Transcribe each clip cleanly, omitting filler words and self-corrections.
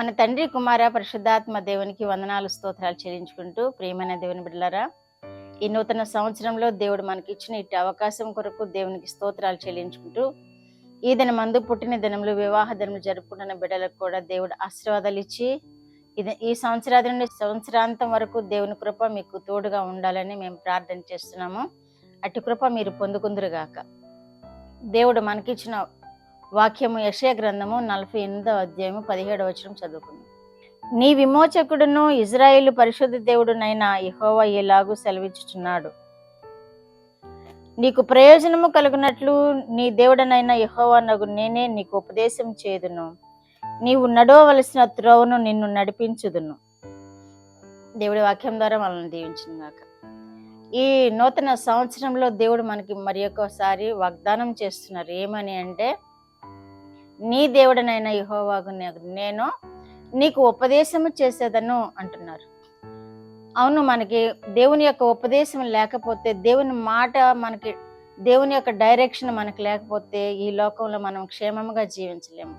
మన తండ్రి కుమార పరిశుద్ధాత్మ దేవునికి వందనాలు స్తోత్రాలు చెల్లించుకుంటూ ప్రియమైన దేవుని బిడ్డలారా, ఈ నూతన సంవత్సరంలో దేవుడు మనకి ఇచ్చిన ఇట్టి అవకాశం కొరకు దేవునికి స్తోత్రాలు చెల్లించుకుంటూ, ఈ దినమందు పుట్టిన దినములు వివాహ దినములు జరుపుకుంటున్న బిడ్డలకు కూడా దేవుడు ఆశీర్వాదాలు ఇచ్చి ఈ సంవత్సరాది నుండి సంవత్సరాంతం వరకు దేవుని కృప మీకు తోడుగా ఉండాలని మేము ప్రార్థన చేస్తున్నాము. అట్టి కృప మీరు పొందుకుందురుగాక. దేవుడు మనకిచ్చిన వాక్యము యెషయా గ్రంథము 48వ అధ్యాయము 17వ వచనం చదువుకుందాం. నీ విమోచకుడును ఇజ్రాయేలు పరిశుద్ధ దేవుడునైన యెహోవా ఇలాగు సెలవిచ్చుచున్నాడు, నీకు ప్రయోజనము కలుగునట్లు నీ దేవుడనైన యెహోవా నగు నేనే నీకు ఉపదేశం చేదును, నీవు నడవవలసిన త్రోవను నిన్ను నడిపించుదును. దేవుడి వాక్యం ద్వారా మనల్ని దీవించుగాక. ఈ నూతన సంవత్సరంలో దేవుడు మనకి మరి ఒకసారి వాగ్దానం చేస్తున్నారు. ఏమని అంటే, నీ దేవుడనైన యెహోవాకు నేను నీకు ఉపదేశము చేసేదను అంటున్నారు. అవును, మనకి దేవుని యొక్క ఉపదేశం లేకపోతే, దేవుని మాట మనకి, దేవుని యొక్క డైరెక్షన్ మనకి లేకపోతే ఈ లోకంలో మనం క్షేమంగా జీవించలేము.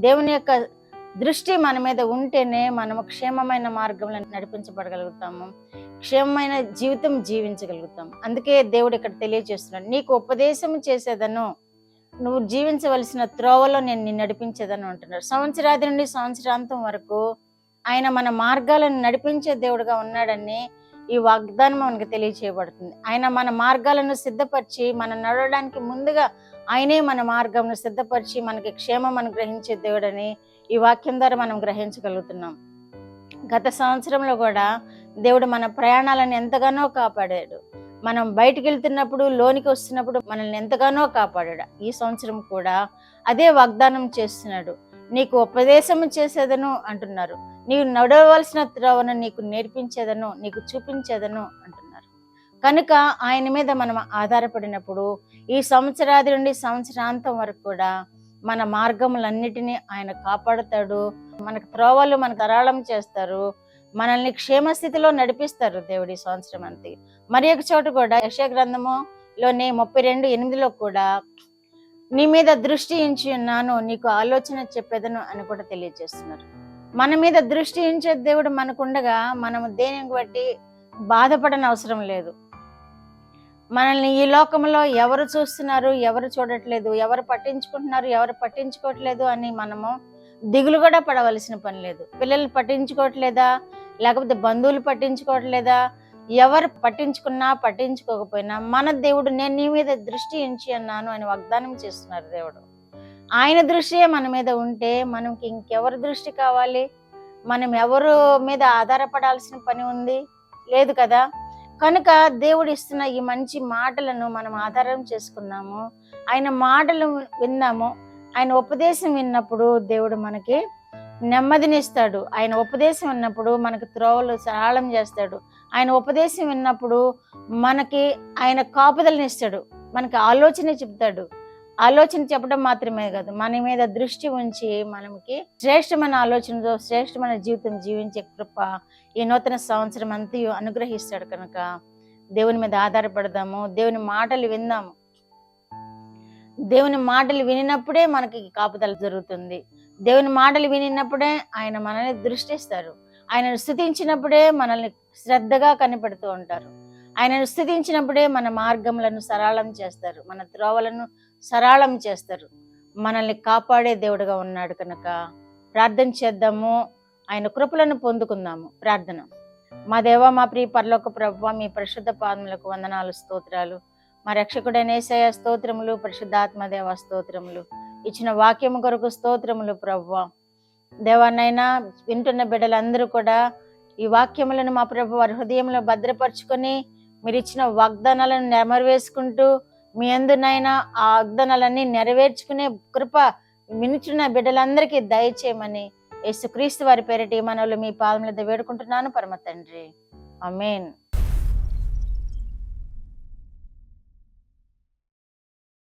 దేవుని యొక్క దృష్టి మన మీద ఉంటేనే మనము క్షేమమైన మార్గంలో నడిపించబడగలుగుతాము, క్షేమమైన జీవితం జీవించగలుగుతాము. అందుకే దేవుడు ఇక్కడ తెలియజేస్తున్నాడు, నీకు ఉపదేశం చేసేదను, నువ్వు జీవించవలసిన త్రోవలో నేను నిన్ను నడిపించేదని అంటున్నారు. సంవత్సరాది నుండి సంవత్సరాంతం వరకు ఆయన మన మార్గాలను నడిపించే దేవుడుగా ఉన్నాడని ఈ వాగ్దానం మనకు తెలియచేయబడుతుంది. ఆయన మన మార్గాలను సిద్ధపరిచి, మనం నడవడానికి ముందుగా ఆయనే మన మార్గంను సిద్ధపరిచి మనకి క్షేమం అనుగ్రహించే దేవుడని ఈ వాక్యం ద్వారా మనం గ్రహించగలుగుతున్నాం. గత సంవత్సరంలో కూడా దేవుడు మన ప్రయాణాలను ఎంతగానో కాపాడాడు. మనం బయటికి వెళ్తున్నప్పుడు, లోనికి వస్తున్నప్పుడు మనల్ని ఎంతగానో కాపాడాడు. ఈ సంవత్సరం కూడా అదే వాగ్దానం చేస్తున్నాడు, నీకు ఉపదేశం చేసేదను అంటున్నారు, నీవు నడవవలసిన త్రోవను నీకు నేర్పించేదను, నీకు చూపించేదను అంటున్నారు. కనుక ఆయన మీద మనం ఆధారపడినప్పుడు ఈ సంవత్సరాది నుండి సంవత్సరాంతం వరకు కూడా మన మార్గములన్నిటినీ ఆయన కాపాడుతాడు. మనకు త్రోవలు మనకు సరళం చేస్తారు, మనల్ని క్షేమస్థితిలో నడిపిస్తారు దేవుడి సంవత్సరం అంతే. మరి ఒక చోట కూడా యెషయా గ్రంథములోనే 32:8 కూడా నీ మీద దృష్టి ఉంచి ఉన్నాను, నీకు ఆలోచన చెప్పేదను అని కూడా తెలియజేస్తున్నారు. మన మీద దృష్టి ఉంచే దేవుడు మనకుండగా మనము దేనికి బట్టి బాధపడని అవసరం లేదు. మనల్ని ఈ లోకంలో ఎవరు చూస్తున్నారు, ఎవరు చూడట్లేదు, ఎవరు పట్టించుకుంటున్నారు, ఎవరు పట్టించుకోవట్లేదు అని మనము దిగులు కూడా పడవలసిన పని లేదు. పిల్లలు పట్టించుకోవట్లేదా, లేకపోతే బంధువులు పట్టించుకోవట్లేదా, ఎవరు పట్టించుకున్నా పట్టించుకోకపోయినా మన దేవుడు నేను నీ మీద దృష్టి ఉంచి అన్నాను అని వాగ్దానం చేస్తున్నారు దేవుడు. ఆయన దృష్టియే మన మీద ఉంటే మనకి ఇంకెవరి దృష్టి కావాలి? మనం ఎవరు మీద ఆధారపడాల్సిన పని ఉంది? లేదు కదా. కనుక దేవుడు ఇస్తున్న ఈ మంచి మాటలను మనం ఆధారం చేసుకున్నాము, ఆయన మాటలు విన్నాము. ఆయన ఉపదేశం విన్నప్పుడు దేవుడు మనకి నెమ్మదినిస్తాడు. ఆయన ఉపదేశం విన్నప్పుడు మనకి త్రోవలు సరళం చేస్తాడు. ఆయన ఉపదేశం విన్నప్పుడు మనకి ఆయన కాపుదలనిస్తాడు, మనకి ఆలోచన చెప్తాడు. ఆలోచన చెప్పడం మాత్రమే కాదు, మన మీద దృష్టి ఉంచి మనకి శ్రేష్టమైన ఆలోచనతో శ్రేష్టమైన జీవితం జీవించే కృప ఈ నూతన సంవత్సరం అంతయు అనుగ్రహిస్తాడు. కనుక దేవుని మీద ఆధారపడదాము, దేవుని మాటలు విందాము. దేవుని మాటలు వినినప్పుడే మనకి కాపుదల జరుగుతుంది. దేవుని మాటలు వినినప్పుడే ఆయన మనల్ని దృష్టిస్తారు. ఆయనను స్తుతించినప్పుడే మనల్ని శ్రద్ధగా కనిపెడుతూ ఉంటారు. ఆయనను స్తుతించినప్పుడే మన మార్గములను సరళం చేస్తారు, మన త్రోవలను సరళం చేస్తారు. మనల్ని కాపాడే దేవుడుగా ఉన్నాడు. కనుక ప్రార్థన చేద్దాము, ఆయన కృపలను పొందుకుందాము. ప్రార్థన. మా దేవ, మా ప్రియ పరలోక ప్రభువా, మీ పరిశుద్ధ పాదములకు వందనాలు, స్తోత్రాలు. మా రక్షకుడైన యేసయ్య స్తోత్రములు, పరిశుద్ధాత్మ దేవ స్తోత్రములు. ఇచ్చిన వాక్యము కొరకు స్తోత్రములు ప్రభువా. దేవానైనా వింటున్న బిడ్డలందరూ కూడా ఈ వాక్యములను మా ప్రభు వారి హృదయంలో భద్రపరుచుకొని మీరు ఇచ్చిన వాగ్దానాలను నెరవేర్చుకుంటూ మీ అందునైనా ఆ వాగ్దానాలన్నీ నెరవేర్చుకునే కృప వినుచున్న బిడ్డలందరికీ దయచేయమని యేసుక్రీస్తు వారి పేరిట మనలో మీ పాదముల వేడుకుంటున్నాను పరమ తండ్రి. ఆమేన్.